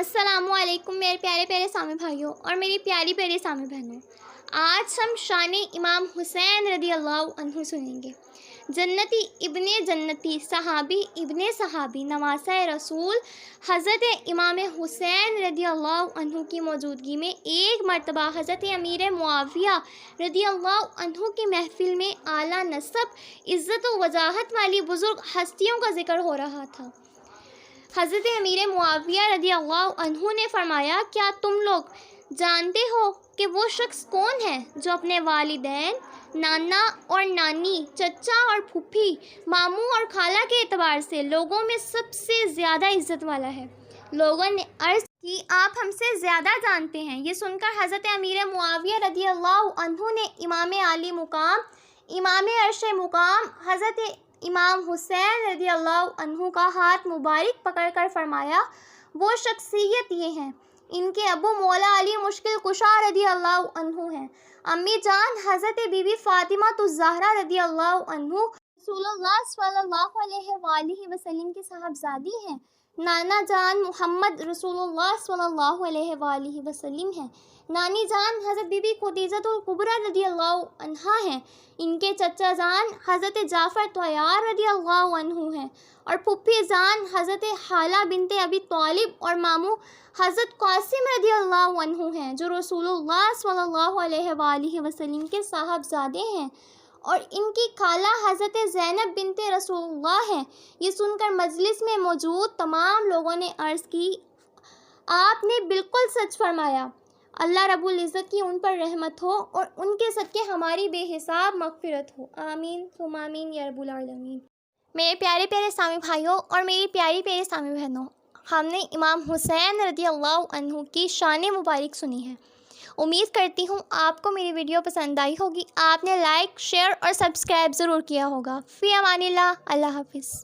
السلام علیکم میرے پیارے پیارے سامع بھائیوں اور میری پیاری پیاری سامع بہنوں، آج ہم شان امام حسین رضی اللہ عنہ سنیں گے۔ جنتی ابن جنتی، صحابی ابن صحابی، نواسۂ رسول حضرت امام حسین رضی اللہ عنہ کی موجودگی میں ایک مرتبہ حضرت امیر معاویہ رضی اللہ عنہ کی محفل میں اعلیٰ نسب، عزت و وجاہت والی بزرگ ہستیوں کا ذکر ہو رہا تھا۔ حضرت امیر معاویہ رضی اللہ عنہ نے فرمایا، کیا تم لوگ جانتے ہو کہ وہ شخص کون ہے جو اپنے والدین، نانا اور نانی، چچا اور پھوپھی، ماموں اور خالہ کے اعتبار سے لوگوں میں سب سے زیادہ عزت والا ہے؟ لوگوں نے عرض کی، آپ ہم سے زیادہ جانتے ہیں۔ یہ سن کر حضرت امیر معاویہ رضی اللہ عنہ نے امام عالی مقام، امام عرش مقام حضرت امام حسین رضی اللہ عنہ کا ہاتھ مبارک پکڑ کر فرمایا، وہ شخصیت یہ ہیں، ان کے ابو مولا علی مشکل کشا رضی اللہ عنہ ہیں، امی جان حضرت بی بی فاطمہ الزہرا رضی اللہ عنہ رسول اللہ صلی اللہ علیہ وآلہ وسلم کی صاحبزادی ہیں، نانا جان محمد رسول اللہ صلی اللہ علیہ وآلہ وسلم ہیں، نانی جان حضرت بی بی خدیجہ الکبریٰ رضی اللہ عنہا ہیں، ان کے چچا جان حضرت جعفر طیار رضی اللہ عنہ ہیں، اور پھوپھی جان حضرت حالہ بنت ابی طالب اور ماموں حضرت قاسم رضی اللہ عنہ ہیں، جو رسول اللہ صلی اللہ علیہ وآلہ وسلم کے صاحبزادے ہیں، اور ان کی خالہ حضرت زینب بنت رسول اللہ ہیں۔ یہ سن کر مجلس میں موجود تمام لوگوں نے عرض کی، آپ نے بالکل سچ فرمایا، اللہ رب العزت کی ان پر رحمت ہو اور ان کے صدقے ہماری بے حساب مغفرت ہو، آمین ثم آمین یا رب العالمین۔ میرے پیارے پیارے سامع بھائیوں اور میری پیاری پیاری سامع بہنوں، ہم نے امام حسین رضی اللہ عنہ کی شان مبارک سنی ہے۔ امید کرتی ہوں آپ کو میری ویڈیو پسند آئی ہوگی۔ آپ نے لائک، شیئر اور سبسکرائب ضرور کیا ہوگا۔ فی امان اللہ، اللہ حافظ۔